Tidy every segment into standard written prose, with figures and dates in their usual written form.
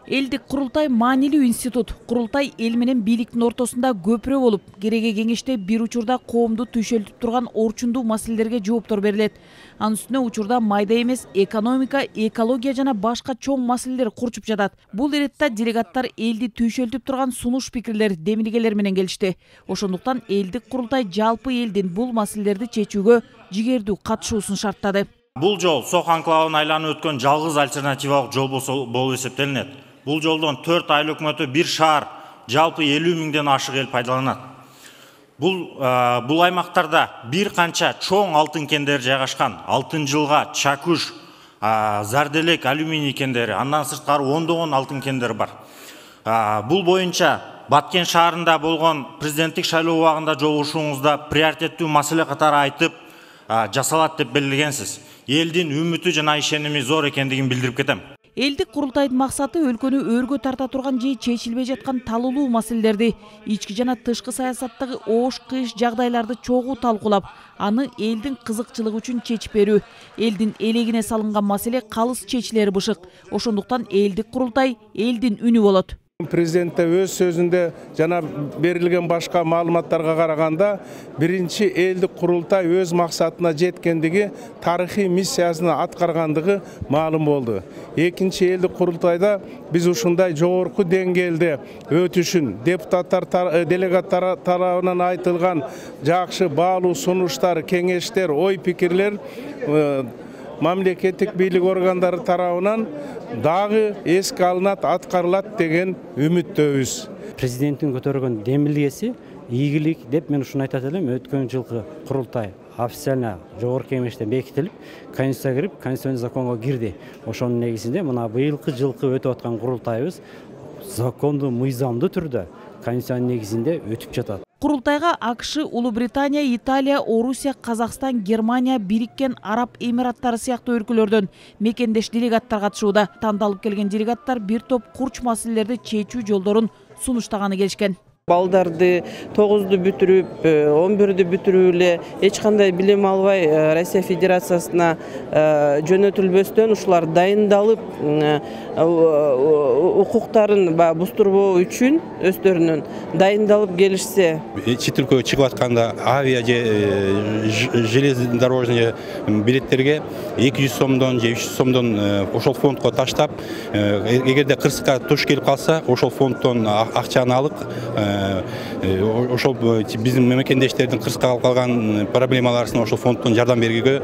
Элдик курултай маанилүү институт. Курултай эл менен бийликтин ортосунда көпүрө болуп, кереге кеңеште бир учурда коомду түйшөлтүп турган орчундуу маселелерге жооптор берилет. Анын үстүнө учурда майда эмес экономика, экология жана башка чоң маселелер курчуп жатат. Бул иретте делегаттар элди түйшөлтүп турган сунуш пикирлер, демилгелер менен келишти. Ошондуктан элдик курултай жалпы элдин бул маселелерди чечүүгө жигердүү катышуусун шарттады. Бул жол Сох анклавын айланып өткөн жалгыз альтернативалык жол болуп эсептелинет. Бул жолдон 4 айыл өкмөтү бир шаар жалпы 50 миңден ашык эл пайдаланат. Бул аймактарда бир канча чоң алтын кендери жайгашкан. Алтын жылга, Чакуш, Зарделек, алюминий кендери, андан сырткары ондогон алтын кендери бар. Бул боюнча Баткен шаарында болгон президенттик шайлоо убагында жолугушууңузда приоритеттүү маселе катары айтып жасалат деп белгиленсиз. Элдин үмүтү жана ишеними зор экендигин билдирип кетем. Элдик курултайдын максаты өлкөнү өргө тарта турган же чечилбей жаткан талуулуу маселелерди, ички жана тышкы саясаттагы оош-кыйыш жагдайларды чогуу талкуулап, аны элдин кызыкчылыгы үчүн чечип берүү. Элдин элегине салынган маселе калыс чечилери бышык. Ошондуктан элдик курултай элдин үнү болот. Президент өз сөзүндө жана берилген башка маалыматтарга караганда, биринчи элдик курултай өз максатына жеткендиги, тарыхый миссиясына аткаргандыгы маалым болду. Экинчи элдик курултайда биз ушундай жогорку деңгээлде өтүшүн, депутаттар, делегаттар тарабынан айтылган жакшы баалуу сунуштар, кеңештер, ой пикирлер мамлекеттик бийлик органдары тарабынан дагы эске алынат, аткарылат деген үмүттөбүз. Президенттин көтөргөн демилгеси ийгилик деп мен ушуну айтат элем. Өткөн жылкы курултай официально жогорку кеңеште бекитилип, конституцияга кирип, конституционный законго кирди. Ошонун негизинде мына быйылкы жылкы өтүп аткан курултайыбыз закондуу, мыйзамдуу түрдө конституциянын негизинде өтүп жатат. Курултайга АКШ, Улуу Британия, Италия, Орусия, Казакстан, Германия, Бириккен Араб Эмираттары сыяктуу өлкөлөрдөн мекендеш делегаттар катышууда. Тандалып келген делегаттар бир топ курч маселелерди чечүү жолдорун сунуштаганы келишкен. Балдарды 9-ду бүтүрүп, 11-ді бүтүрүү эле эч кандай билим албай Россия Федерациясына жөнөтүлбөстөн ушулар дайындалып, укуктарын бустурбоо үчүн өздөрүнүн дайындалып келишсе. Чет өлкөгө чыгып атканда авиа же железнодорожный билеттерге 200 сомдон же 300 сомдон ошол фондко таштап, эгерде кырсыкка туш келип калса, ошол фонддон акчаны алып, ошол биздин мемлекеттештердин кырсыкка калган проблемаларына ошол фонддон жардам бергенге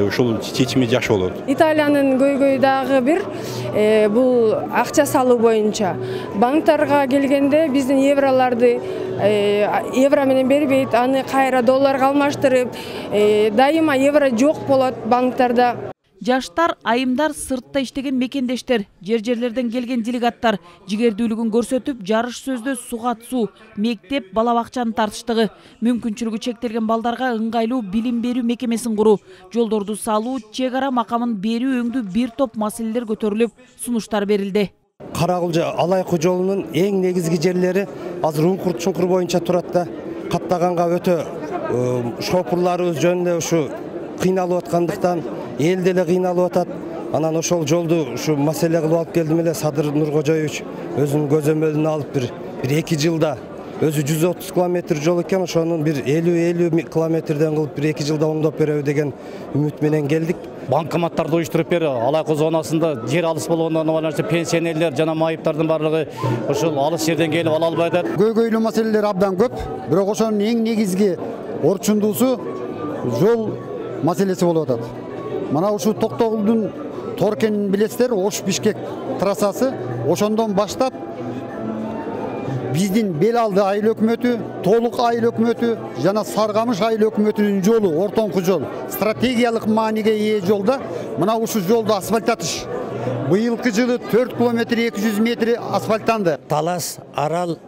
ушул чечими жакшы болот. Италиянын көйгөйдагы бир бул акча салуу боюнча банктарга келгенде биздин евроларды евро менен бербейт, аны кайра долларга алмаштырып, дайыма евро жок болот банктарда. Жаштар, айымдар, сыртта иштеген мекендештер, жерлерден келген делегаттар жигердүүлүгүн көрсөтүп, жарыш сөздө суга суу, мектеп, бала бакчанын тартыштыгы, мүмкүнчүлүгү чектелген балдарга ыңгайлуу билим берүү мекемесин куруу, жолдорду салуу, чек ара макамын берүү өңдүү бир топ маселелер көтөрүлүп, сунуштар берилди. Карагылжы Алайкы жолунун эң негизги жерлери азыр уңкур боюнча турат да, каттаганга өтө шопурларыбыз жөнүндө ушу кыйналып аткандыктан эл деле кыйналып атат. Анан ошол жолду ушу маселе кылып алып келдим эле Садыр Нуркожоевич өзүнүн көзөмөлүнө алып бир 2 жылда өзү 130 километр жол экен, ошонун бир 50 километрден кылып бир 2 жылда оңдоп береби деген үмүт менен келдик. Банкоматтарды уюштуруп берүү, Алайкы зонасында жер алыс болгондон байланыштуу пенсионерлер жана майыптардын барлыгы ошол алыс жерден келип ала албай атат. Көйгөйлүү маселелер абдан көп, бирок ошонун эң негизги орчундуусу жол маселеси болуп атат. Мына ушу Токтогулдун Торкенин билесиздер, Ош-Бишкек трассасы, ошондон баштап биздин бел алды айыл өкмөтү, Толук айыл өкмөтү жана Саргамыш айыл өкмөтүнүн жолу, ортоңку жол, стратегиялык мааниге ээ жолда, мына ушу жолду асфальттатыш. Быйылкы жылы 4 километр 200 метр асфальттанды. Талас, Арал,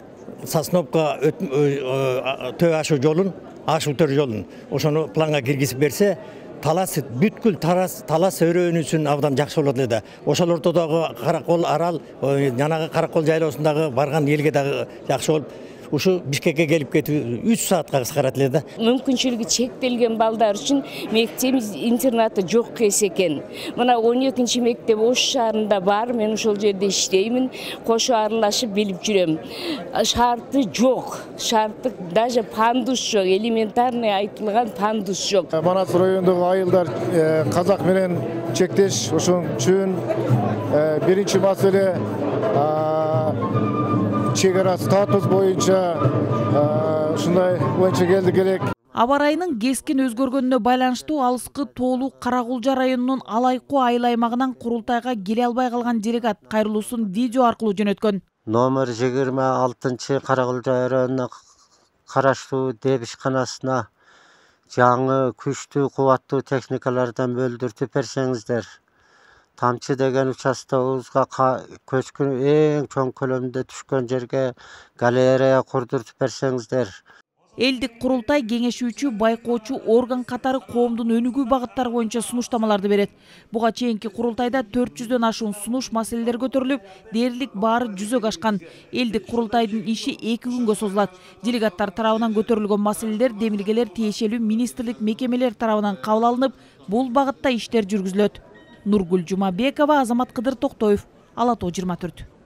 Сосновка төө ашу жолун, ашу төр жолун ошону планга киргизип берсе, Талас бүткүл Талас өрөөнүсүн абдан жакшы болот эле. Ошол ортодогу Каракол Арал, жанагы Каракол жайлоосундагы барган элге дагы жакшы болуп, ушу Бишкекке келип кетүү 3 саатка кыскарат эле да. Мүмкүнчүлүгү чектелген балдар үчүн мектеп интернаты жок кез экен. Мына 12-чи мектеп Ош шаарында бар, мен ошол жерде иштеймин, кошо аралашып билип жүрөм. Шарты жок, шарттык даже пандус жок, элементарный айтылган пандус жок. Манас райондогу айылдар казак менен чектеш, ошон үчүн биринчи маселе чек ара статус боюнча ушундай боюнча келди керек. Аба ырайынын кескин өзгөргөнүнө байланыштуу алыскы Тоолу Каракулжа районунун Алайкуу айыл аймагынан курултайга келе албай калган делегат кайрылуусун видео аркылуу жөнөткөн. Номер 26 Каракулжа районуна караштуу дебишканасына жаңы күчтүү кубаттуу техникалардан бөлдүртүп берсеңиздер. Тамчы деген участогубузга көчкүн эң чоң көлөмдө түшкөн жерге галерея курдуртуп берсеңиздер. Элдик курултай кеңешүүчү, байкоочу орган катары коомдун өнүгүү багыттары боюнча сунуштамаларды берет. Буга чейинки курултайда 400дөн ашуун сунуш маселелер көтөрүлүп, дээрлик баары жүзөгө ашкан. Элдик курултайдын иши 2 күнгө созулат. Делегаттар тарабынан көтөрүлгөн маселелер демилгелер тиешелүү министрлик мекемелер тарабынан кабыл алынып, бул багытта иштер жүргүзүлөт. Нургүл Жумабекова, Азамат Кыдыр Токтоев, Ала Тоо 24.